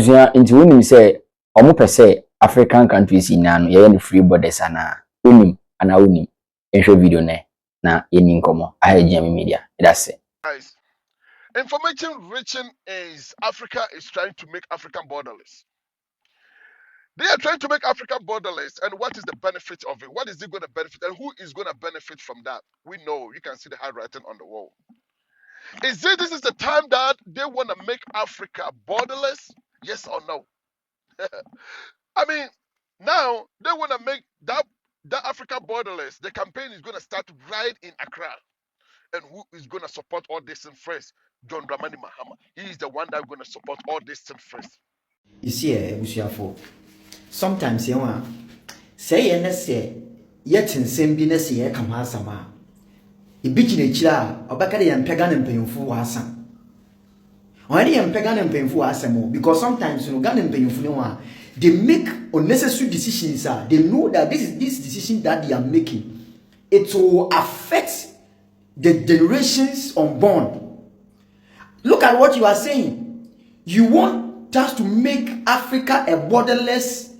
Abusua into when you say omo per se African countries in no ye free borders ana unim ana unim enhwe video ne na yeni nkomo ahegem media that's it. Guys, information reaching is Africa is trying to make African borderless. They are trying to make Africa borderless, and what is the benefit of it? What is it going to benefit, and who is going to benefit from that? We know. You can see the handwriting on the wall. Is it this is the time that they want to make Africa borderless? Yes or no? I mean, now they want to make that Africa borderless. The campaign is going to start right in Accra, and who is going to support all this in first? John Dramani Mahama. He is the one that's going to support all this in first. You see, Busiafo, sometimes you want say ye na say yet nsɛm bi na say ye ka ho asam a ebi gyina akyira a obaka de yempega na mpanyimfo wa asam on de yempega na mpanyimfo wa asam because sometimes you know Ghana mpanyimfo no a they make unnecessary decisions. They know that this decision that they are making, it will affect the generations unborn. Look at what you are saying. You want us to make Africa a borderless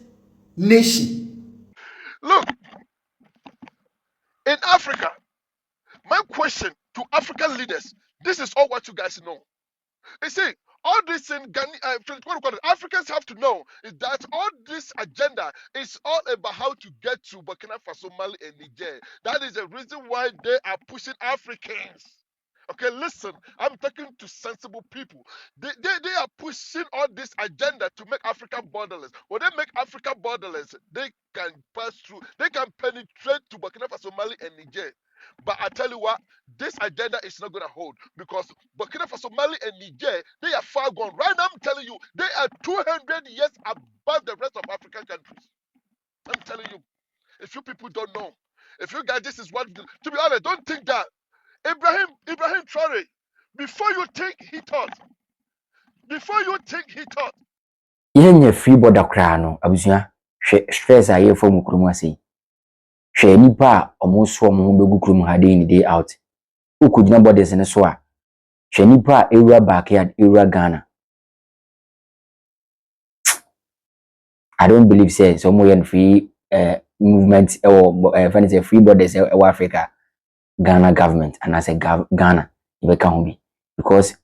nation. Look, in Africa, my question to African leaders, this is all what you guys know. You see, all this in Africans have to know is that all this agenda is all about how to get to Burkina Faso, Mali, and Niger. That is the reason why they are pushing Africans. Okay, listen, I'm talking to sensible people. They are pushing all this agenda to make Africa borderless. When they make Africa borderless, they can pass through, they can penetrate to Burkina Faso, Mali, and Niger. But I tell you what, this agenda is not going to hold because Burkina Faso, Mali, and Niger, they are far gone. Right now, I'm telling you, they are 200 years above the rest of African countries. I'm telling you, if you people don't know, if you guys, this is what, to be honest, don't think that Ibrahim Traore, before you think, he thought. Before you think, he thought. Yenye free border kra no abusua hwe stress aye fo mu krumu ase hwe nipa omo so omo ho begu krumu ha day in day out ukugina borders ne so a hwe nipa ewura backyard ewura Ghana. I don't believe say so mo yen free movement or free borders Africa Ghana government and as a Ghana you can be because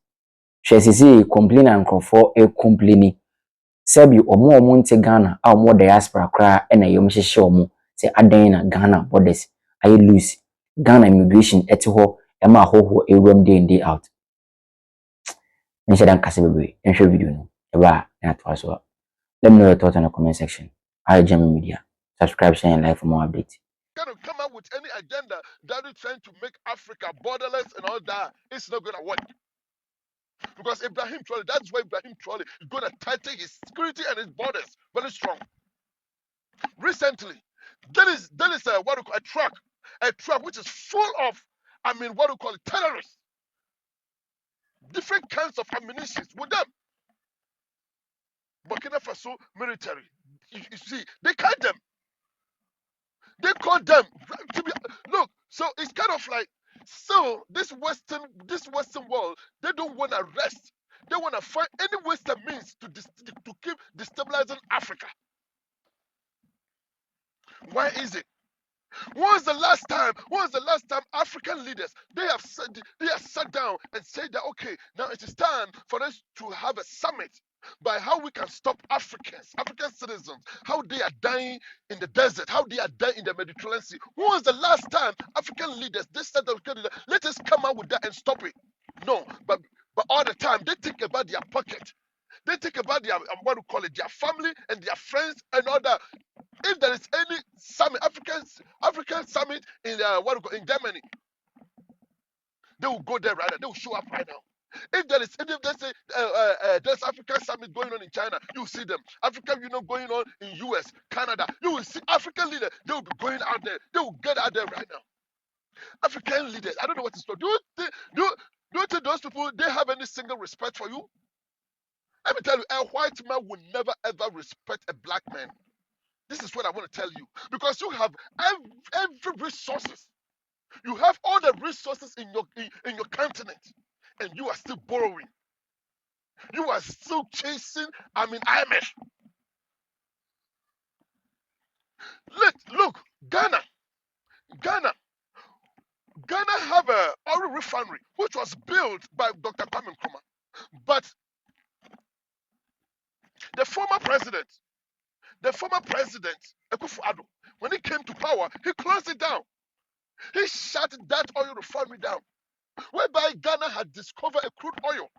she say complain and for a complaining Sebi omo nte Ghana a omo diaspora kra na yom hyehye omo say adan na Ghana borders aye loose Ghana immigration ete ho e ma hoho ewram day in day out nche dan kase bebre enhwe video no e ba na to aso. Let me know your thoughts in the comment section. I Ghanaian media, subscribe, share and like for more updates. Kind of come up with any agenda that is trying to make Africa borderless and all that, it's not gonna work. Because Ibrahim Traore, that's why Ibrahim Traore is going to tighten his security and his borders very strong. Recently, there is what we call a truck which is full of, what we call it, terrorists, different kinds of ammunition with them. Burkina Faso military, you see, they catch them. They call them. Look, so it's kind of like, so this Western world, they don't want to rest. They want to find any Western means to keep destabilizing Africa. Why is it? When was the last time African leaders they have sat down and said that okay, now it is time for us to have a summit by how we can stop African citizens, how they are dying in the desert, how they are dying in the Mediterranean Sea. When was the last time African leaders they said that let us come out with that and stop it? No, but all the time they think about their pocket. They think about their what we call it, their family and their friends and all that. If there is any summit, African summit in in Germany, they will go there right now. They will show up right now. If there's there's African summit going on in China, you will see them. African Union going on in US, Canada, you will see African leaders. They will be going out there. They will get out there right now. African leaders, I don't know what to say. Do you think those people they have any single respect for you? Let me tell you, a white man will never ever respect a black man. This is what I want to tell you. Because you have every resources. You have all the resources in your continent. And you are still borrowing. You are still chasing, IMF. Look, Ghana, Ghana, Ghana have a oil refinery which was built by Dr. Kwame Nkrumah. But the former president, Akufo-Addo, when he came to power, he closed it down. He shut that oil refinery down, whereby Ghana had discovered a crude oil.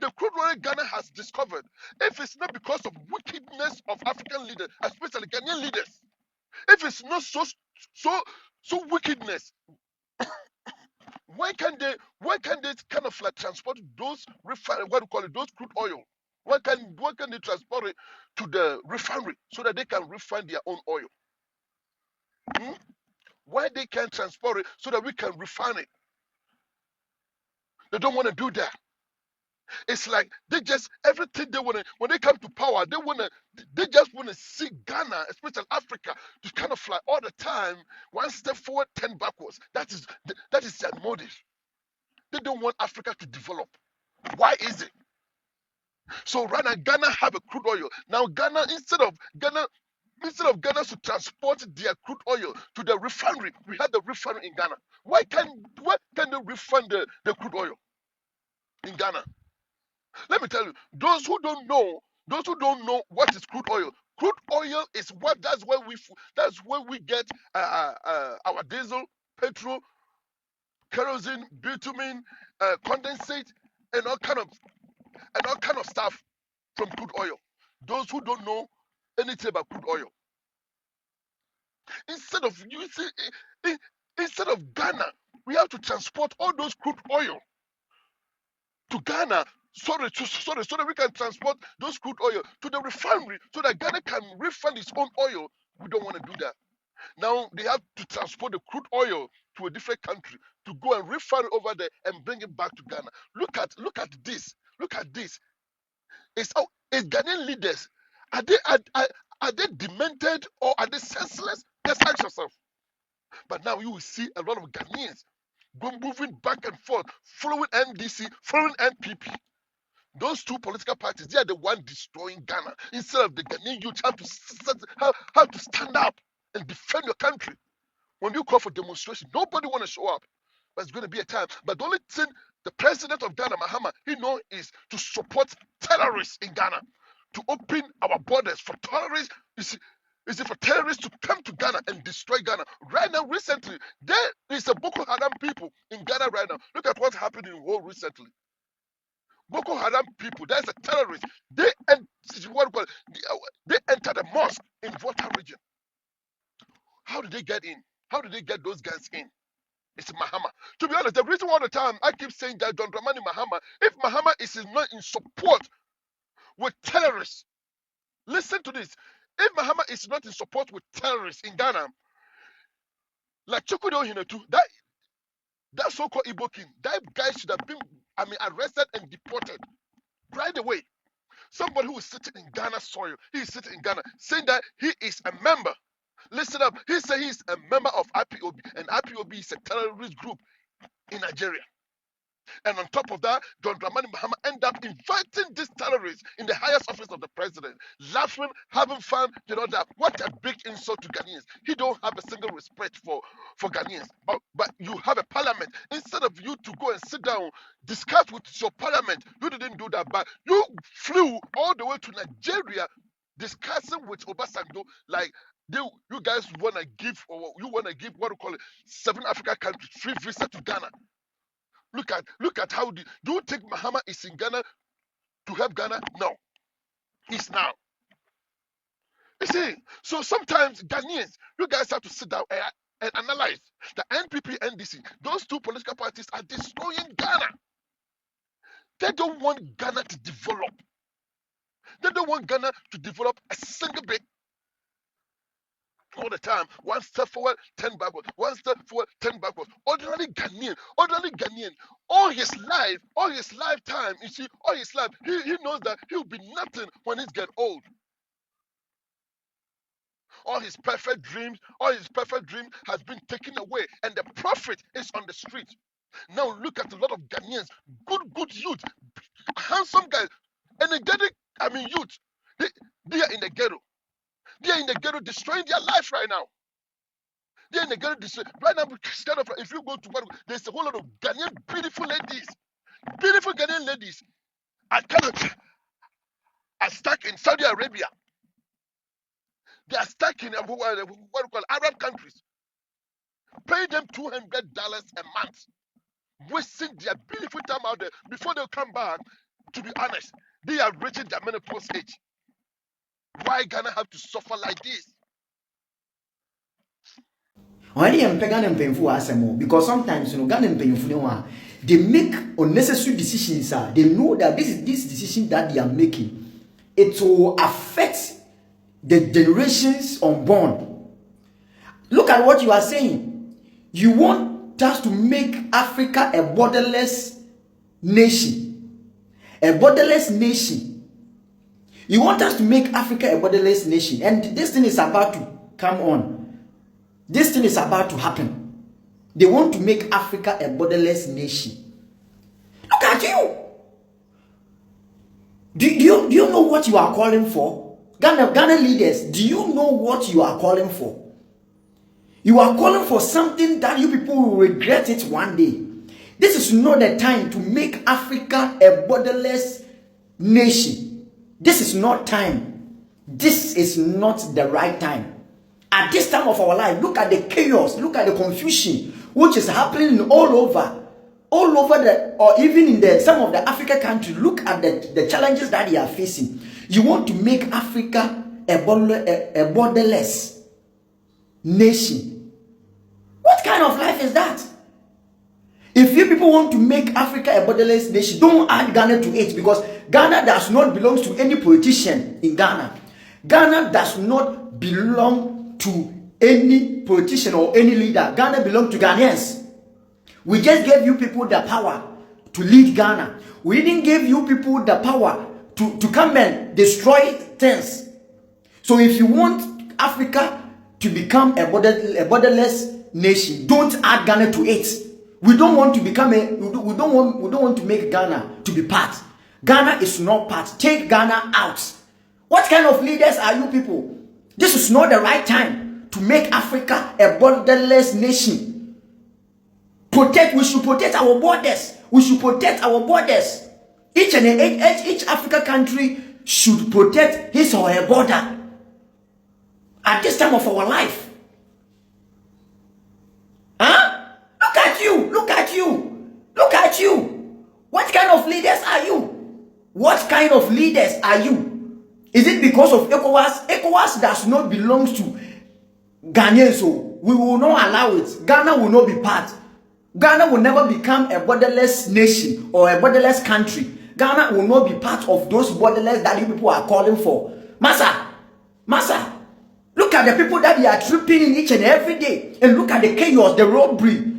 The crude oil Ghana has discovered, if it's not because of wickedness of African leaders, especially Ghanaian leaders, if it's not so wickedness, why can they kind of like transport those those crude oil? Why can they transport it to the refinery so that they can refine their own oil? Hmm? Why they can't transport it so that we can refine it? They don't want to do that. It's like they just everything they want to when they come to power, they just want to see Ghana, especially Africa, to kind of fly all the time, one step forward, 10 backwards. That is their motive. They don't want Africa to develop. Why is it? So right now, Ghana have a crude oil. Now Ghana, instead of Ghana to transport their crude oil to the refinery, we have the refinery in Ghana. Why can they refine the crude oil in Ghana? Let me tell you, those who don't know what is crude oil. Crude oil is that's where we get our diesel, petrol, kerosene, bitumen, condensate, and all kind of stuff from crude oil. Those who don't know anything about crude oil, instead of using instead of Ghana, we have to transport all those crude oil to Ghana. So that we can transport those crude oil to the refinery so that Ghana can refine its own oil. We don't want to do that. Now they have to transport the crude oil to a different country to go and refine it over there and bring it back to Ghana. Look at this. Look at this. It's Ghanaian leaders. Are they demented or are they senseless? Just ask yourself. But now you will see a lot of Ghanaians moving back and forth, following NDC, following NPP. Those two political parties, they are the one destroying Ghana. Instead of the Ghanaian youth have to stand up and defend your country. When you call for demonstration, nobody want to show up. But it's going to be a time. But the only thing the president of Ghana, Mahama, he know is to support terrorists in Ghana, to open our borders for terrorists. For terrorists to come to Ghana and destroy Ghana. Right now, recently, there is a Boko Haram people in Ghana right now. Look at what's happening in Wo recently. Boko Haram people, there's a terrorist. They enter the mosque in Volta region. How did they get in? How did they get those guys in? It's Mahama. To be honest, the reason all the time I keep saying that John Dramani Mahama, if Mahama is not in support with terrorists, listen to this. If Mahama is not in support with terrorists in Ghana, like Chukwudo Hinetu, that so-called Igbo king, that guy should have been, arrested and deported right away. Somebody who is sitting in Ghana soil, he is sitting in Ghana, saying that he is a member. Listen up. He said he's a member of IPOB, and IPOB is a terrorist group in Nigeria. And on top of that, John Dramani Mahama end up inviting these terrorists in the highest office of the president, laughing, having fun, that. What a big insult to Ghanaians. He don't have a single respect for Ghanaians. But you have a parliament. Instead of you to go and sit down, discuss with your parliament, you didn't do that. But you flew all the way to Nigeria discussing with Obasanjo, like you guys want to give, or you want to give, what do you call it, 7 African countries free visa to Ghana. Look at how do you think Mahama is in Ghana to help Ghana? No, he's now. You see, so sometimes Ghanaians, you guys have to sit down and analyze the NPP, NDC. Those two political parties are destroying Ghana. They don't want Ghana to develop. They don't want Ghana to develop a single bit. All the time, one step forward, 10 backwards. One step forward, 10 backwards. Ordinary Ghanaian, all his lifetime, you see, all his life, he knows that he'll be nothing when he's get old. All his perfect dreams has been taken away, and the profit is on the street. Now look at a lot of Ghanaians, good youth, handsome guys, Energetic, I mean, youth. They are in the ghetto. They are in the ghetto destroying their life right now. They are in the ghetto destroying. Right now, instead of, if you go to one, there's a whole lot of Ghanaian beautiful ladies. Beautiful Ghanaian ladies are stuck in Saudi Arabia. They are stuck in what we call Arab countries. Pay them $200 a month, wasting their beautiful time out there before they come back. To be honest, they are reaching their menopause age. Why Ghana have to suffer like this? When you Ghana and painful asemo, because sometimes Ghana and painful they make unnecessary decisions. They know that this decision that they are making, it will affect the generations unborn. Look at what you are saying. You want us to make Africa a borderless nation. A borderless nation. You want us to make Africa a borderless nation. And this thing is about to come on. This thing is about to happen. They want to make Africa a borderless nation. Look at you. Do you know what you are calling for? Ghana leaders, do you know what you are calling for? You are calling for something that you people will regret it one day. This is not the time to make Africa a borderless nation. This is not time. This is not the right time. At this time of our life, look at the chaos, look at the confusion which is happening all over the, or even in some of the African countries. Look at the challenges that they are facing. You want to make Africa a borderless nation. What kind of life is that? If you people want to make Africa a borderless nation, don't add Ghana to it, because Ghana does not belong to any politician in Ghana. Ghana does not belong to any politician or any leader. Ghana belongs to Ghanaians. We just gave you people the power to lead Ghana. We didn't give you people the power to come and destroy things. So if you want Africa to become a borderless nation, don't add Ghana to it. We don't want to become we don't want to make Ghana to be part. Ghana is not part. Take Ghana out. What kind of leaders are you people? This is not the right time to make Africa a borderless nation. We should protect our borders. We should protect our borders. Each African country should protect his or her border at this time of our life. Huh? Look at you. Look at you. Look at you. What kind of leaders are you? What kind of leaders are you? Is it because of ECOWAS? ECOWAS does not belong to Ghanaians, so we will not allow it. Ghana will not be part. Ghana will never become a borderless nation or a borderless country. Ghana will not be part of those borderless that you people are calling for. Massa, look at the people that they are tripping in each and every day. And look at the chaos, the robbery.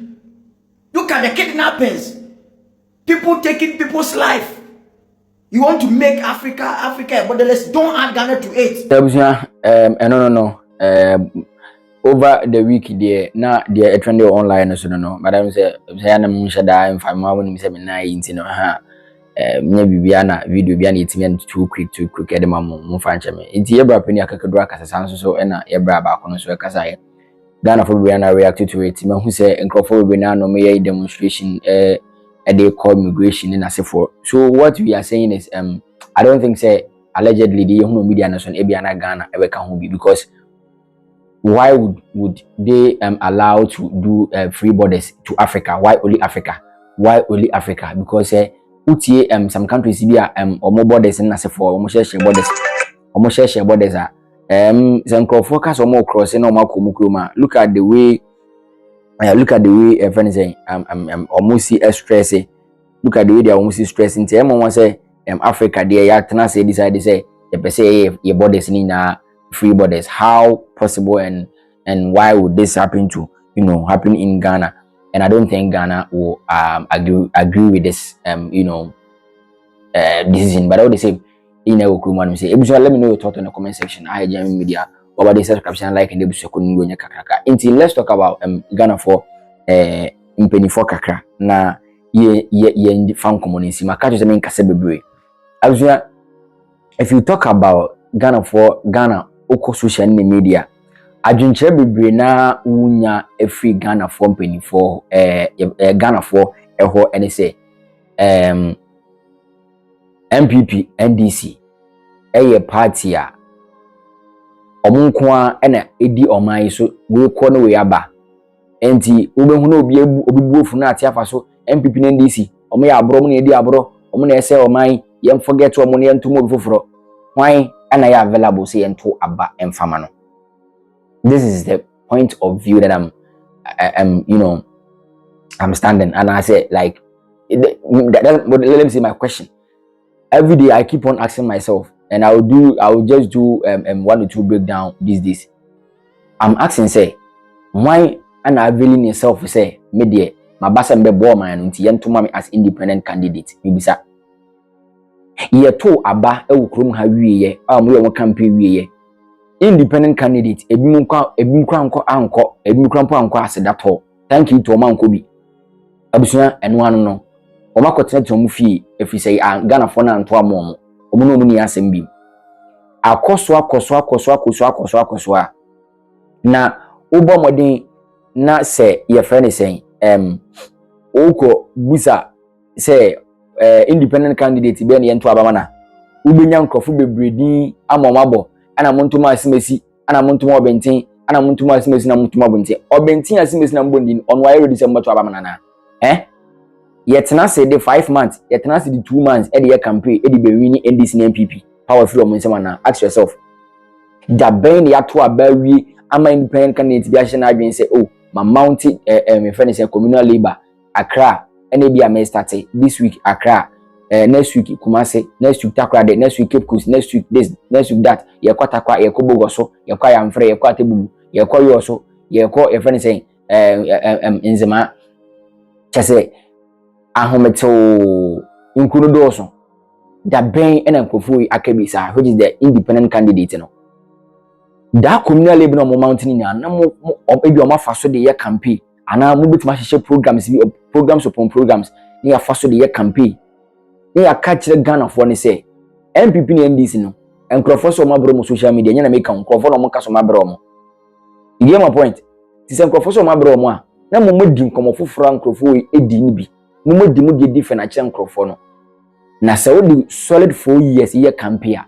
Look at the kidnappings. People taking people's life. You want to make Africa a borderless? Don't add Ghana to it. No. Over the week there, now the trend online so no. Madam say na munshada in fam ma woni say me na yi ntino ha. Me bibia na video bia na etimi too quick e de ma mo fa nche me. Nti yebra pani akakedo akasa sanso so na yebra ba kono so e kasa ye. Ghana for bibia na react to it. Me hu say enkrofo bibia na no me demonstration they call immigration in Asifo. So what we are saying is I don't think say allegedly the media nation Ebiana Ghana ever can be, because why would they allow to do free borders to Africa? Why only Africa? Why only Africa? Because some countries be or more borders in Asifo, almost share borders some focus or more crossing or more kumukruma. Look at the way friends say almost see stress. Look at the way they are almost stressing. Everyone say Africa there ya tana say decide say you say your borders in free borders. How possible and why would this happen to happen in Ghana? And I don't think Ghana will agree with this decision. But I would say say let me know your thought in the comment section. I Jamie Media over the subscription like and the kakraka. Until let's talk about Ghana for impeni for kakra na ye fan community makato se men kase bebre. Abusua if you talk about Ghana oko social media, adwenkyerɛ bebree na wunya every Ghana for mpanimfoɔ Ghana for ɛhɔ ɛne sɛ MPP NDC ɛyɛ party a ɔmo nko a ɛna edi ɔman yi so we kɔ no we aba enti wobɛhu na obi buofu na ate afa so MPP na NDC ɔmo yɛ aboro ɔmo na edi aboro ɔmo na ɛsɛ ɔman yɛm forget ɔmo na yɛnto mo obi foforo hwan ɛna yɛ available sɛ yɛnto aba ɛmfama no. This is the point of view that I'm standing, and I say like let me see my question. Every day I keep on asking myself, and I will just do 1 or 2 breakdown these days. I'm asking say why and I availing yourself say media my basa mbe bo man nti yento mame as independent candidate bibisa ye to aba e wo krom ha wieye a mo ye wo campaign wieye independent candidate ebi nkwa anko asedato thank you to man ko bi abusua eno anu no o makotena tomu fie efi say Ghana fo na anto amomo o mo no mu ni asem bi akoso na ubo modern na se ye friend say oko busa say independent candidate be na yento abama na ubenya nkrofo bebredin amomabo ana montuma asimesi ana montuma obenten ana montuma asimesi na montuma obenten obenten asimesi na mbondin onwa ready se mbato abama na yetena se de 5 months yetena se de 2 months e de ye campaign e de be win NDC na MPP power free omo nsema na ask yourself da ben ya to abawie ama independent candidate bi ahye na adwen say oh my mounted my friend say communal labor Accra ene bi am start this week Accra next week Kumasi next week Takoradi next week Cape Coast next week this next week that ye kwatakwa ye kobogoso ye kwa yamfre ye kwa tebubu ye kwa yoso ye kwa your friend say nzema chese ahometo nkunu doso da ben ena nkofo akabisa which is the independent candidate no da communal labor no mountain ni na mo ebi o mafaso de ye campaign ana mo betima hyehyɛ programs ni afaso de ye campaign ni akachire Ghana for ne say MPP ni NDC no enkrofo so mabro mo social media nya na make enkrofo no mo kaso mabro mo you get my point ti se enkrofo so mabro mo a na mo modi nkomo foforo enkrofo edi ni bi mo modi mo de different a kire enkrofo no na se wo di solid 4 years ye campaign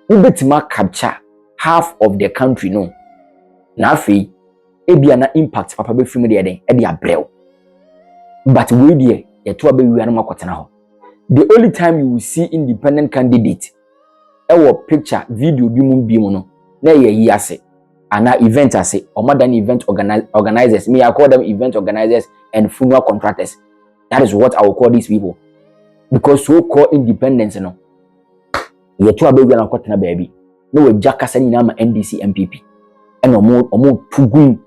wo betima capture half of the country no na afi ebia na impact papa be film de den e de abrel but we dey ye to abewi anu makotena ho. The only time you will see independent candidate ewo picture video bi mu no na ye yi ase ana event ase or more than event organizers me I call them event organizers and funeral contractors. That is what I will call these people because so called independence no ye to abewi anu makotena baby no we jakasa nyina ma NDC MPP and omo tugun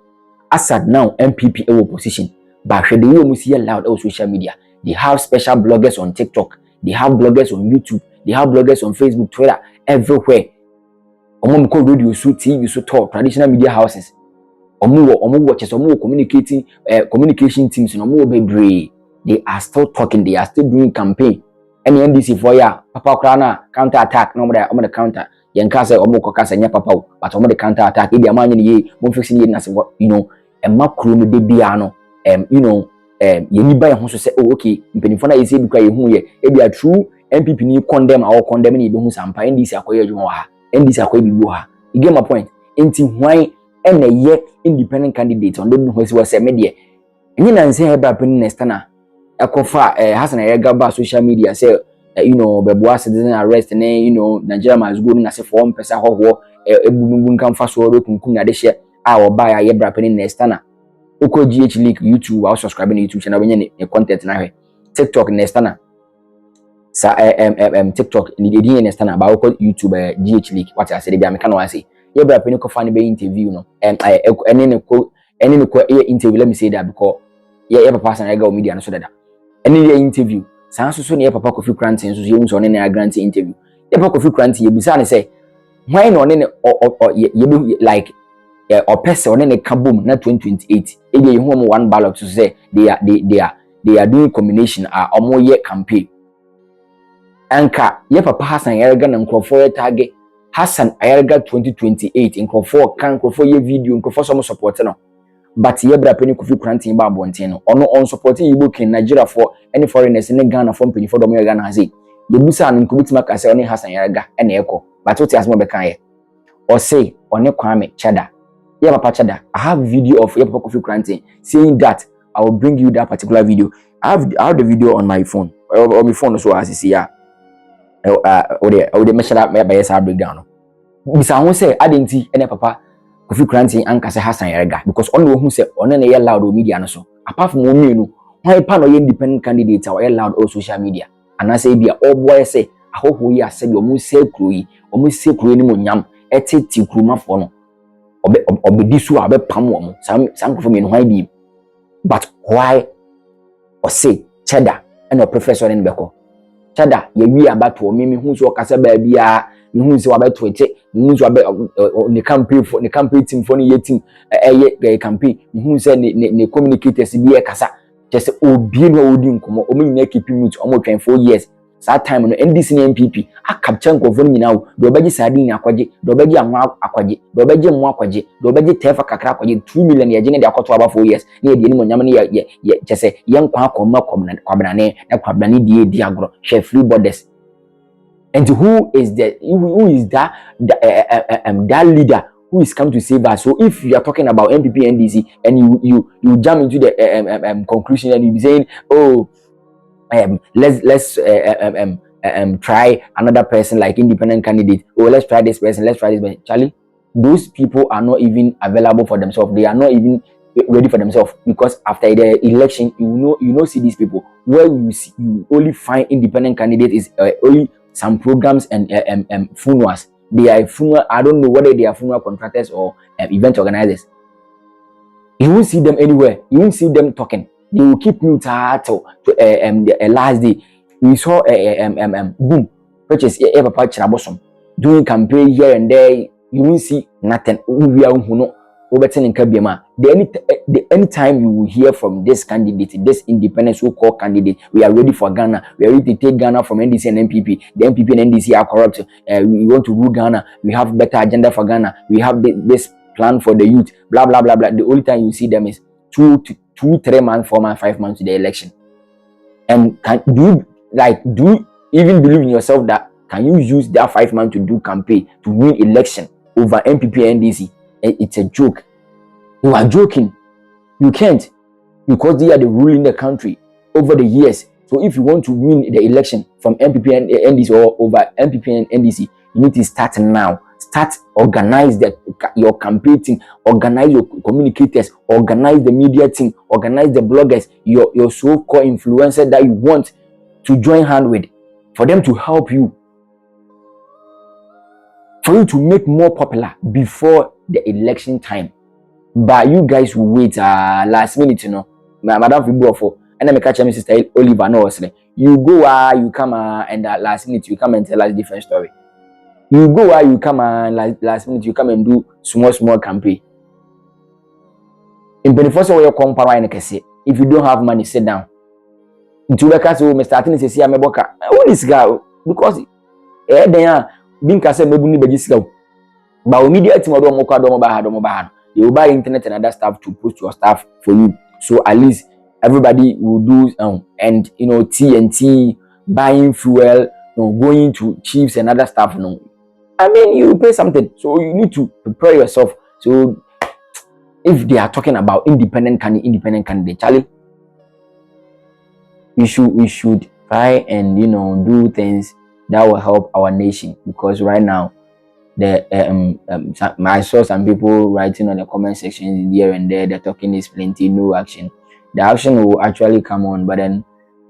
asad now MPP ewo position but hwede you mu see loud on social media. They have special bloggers on TikTok, they have bloggers on YouTube, they have bloggers on Facebook, Twitter, everywhere. Omo ko radio so TV so talk traditional media houses omo watches omo communication teams no omo bebre. They are still talking, they are still doing campaign. Any NDC for ya papa krana counter attack no omo the counter yenka say omo kokasa nya papa but omo the counter attack e dey amanye ye mo fixing ye na say you know makro no de bia no yeni ba ye ho so say oh okay mpenifo na yesi bikwa ye hu ye e bia true MPP ni condemn or condemn ni be hu sampa NDC akoye adwuma ha NDC akoye bibu ha. You get my point. Enti hwan ena ye independent candidate on dem ho si wo say me de enyi na nse he ba pen next na akofa Hassan Ayega ba social media say beboa citizen arrest ne Nigeria must go na say for mpesa hoho ebubu nkan fa so rekunkum na de hye a oba ya ye bra pen next na oko GH link YouTube or subscribe na YouTube channel benye ne content na hwe TikTok next na sa TikTok ni dey next na ba oko YouTube GH link what I say dey am kan wa say ye bra pen ko fa ne be interview no ene ne ko interview let me say that because ye papa san ega media no so dada ene ye interview san so ne ye papa Kofi Kranti so ye hu so ne na grant interview ye papa Kofi Kranti ye bisa ne say why no ne ye be like or person on the kabum na 2028 e dey hu mo one ballot to say they are doing combination omo ye campaign anka ye papa Hassan Ayarga na nkrofo ye tag Hassan Ayarga 2028 nkrofo kan nkrofo ye video nkrofo so mo support no but ye bra pani Kofi Koranten ba abonten no ono on support Igbo kin Nigeria for any foreigners ne Ghana for mpani for do Ghana haze ye busa no nkobitima ka se oni Hassan Ayarga ene ekọ but what as mo be kan ye or say oni Kwame Chada ye papa Chada I have video of ye papa Kofi Koranten saying that I will bring you that particular video. I have the video on my phone or my phone so as you see ya o de measure up by yes breakdown bisa ho say adenti ene papa Kofi Koranten anka se Hassan Ayarga because on who say on na ye loud o media no so apart from omienu why pa no ye independent candidate or ye loud o social media and I say bia all boy say ahoho yi ase bi o mu say kruyi o mu say kruyi ni mo nyam eteti kruma fo no obedi so abepam wo mo sam kofo me no why bi but why or say Chada and your professor in beko Chada ye wi abato me hu so kasa ba bia me hu so abato eche me hu so ne campaign team for ne yetim ye campaign me hu say ne communicators bi e kasa just obi no odi nkomo o me nyina keep mute o mo twen 4 years that time no NDC na MPP a capture nkofo nyina wo do obaji sadin akwaje do obaji anwa akwaje do obaji mu akwaje do obaji tefa kakra akwaje 2 million ye gene de akoto aba 4 years na ye de ni mo nyam ne ye chese ye nkwa akoma kwabnane na kwabnane di agro share free borders and who is that leader who is come to save us? So if you are talking about MPP NDC and you jump into the conclusion and you be saying, oh, let's try another person like independent candidate. Oh, let's try this person. Let's try this person. Charlie, those people are not even available for themselves. They are not even ready for themselves because after the election, you know, see these people where you only find independent candidate is only some programs and funerals. They are funeral. I don't know whether they are funeral contractors or event organizers. You won't see them anywhere. You won't see them talking. They will keep mute till the last day. We saw boom purchase papa Chirabosom doing campaign here and there. You won't see nothing. We are no overturning Kabiama. The anytime you will hear from this candidate, this independent so-called candidate, we are ready for Ghana. We are ready to take Ghana from NDC and MPP. The MPP and NDC are corrupt. We want to rule Ghana. We have better agenda for Ghana. We have this plan for the youth. Blah blah blah blah. The only time you see them is 2-3 months, 4 months, 5 months to the election. And do you even believe in yourself that can you use that 5 months to do campaign to win election over MPP and NDC? It's a joke. You are joking. You can't, because they are the ruling the country over the years. So if you want to win the election from MPP and NDC or over MPP and NDC, you need to start now. Organize your campaign team, organize your communicators, organize the media team, organize the bloggers, your so-called influencer that you want to join hand with, for them to help you, for you to make more popular before the election time. But you guys will wait last minute, you know. Madam Fibuofo, and then I catch my sister Oliver. No, you go you come and last minute you come and tell us different story. You go you come and last minute you come and do small campaign. In benefit of your company, if you don't have money, sit down. Into the case of starting to see a meboka. Who this guy? Because then being case maybe ni beji but media team they will buy internet and other stuff to post your stuff for you. So at least everybody will do and you know TNT buying fuel, going to chiefs and other stuff. I mean you pay something, so you need to prepare yourself. So if they are talking about independent candidate, Charlie, we should try and do things that will help our nation, because right now I saw some people writing on the comment section here and there. The talking is plenty, no action. The action will actually come on, but then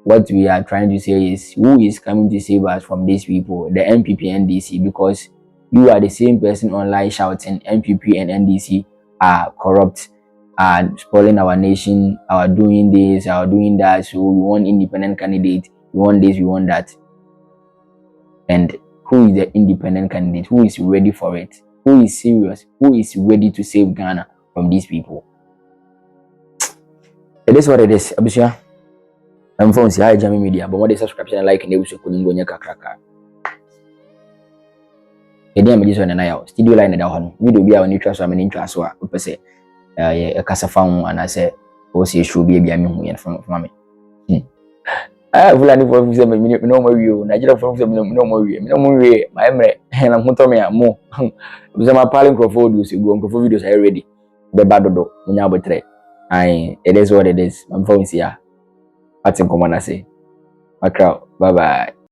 what we are trying to say is who is coming to save us from these people, the MPP NDC, because you are the same person online shouting MPP and NDC are corrupt, are spoiling our nation, are doing this, are doing that. So we want independent candidate, we want this, we want that. And who is the independent candidate? Who is ready for it? Who is serious? Who is ready to save Ghana from these people? It is what it is, Abusha. I'm phone si hi Jami Media, but what is subscription and like news ko ningo nya kakraka. Edi am jiso na ya studio line da ho no. Video bi a oni twa so am ni ntwa so a opese e kasa fa ho ana se o si show bi a mi hu yen from me. Fulani for say me no mo wi o. Nigeria for say me no mo wi. Me no mo wi. My emre na ho to me a mo. Be my pal microphone do si go microphone videos are ready. Be bad do. Munya abotre. Ai it is what it is. I'm phone si ya. Atin komana say. Macro. Bye bye.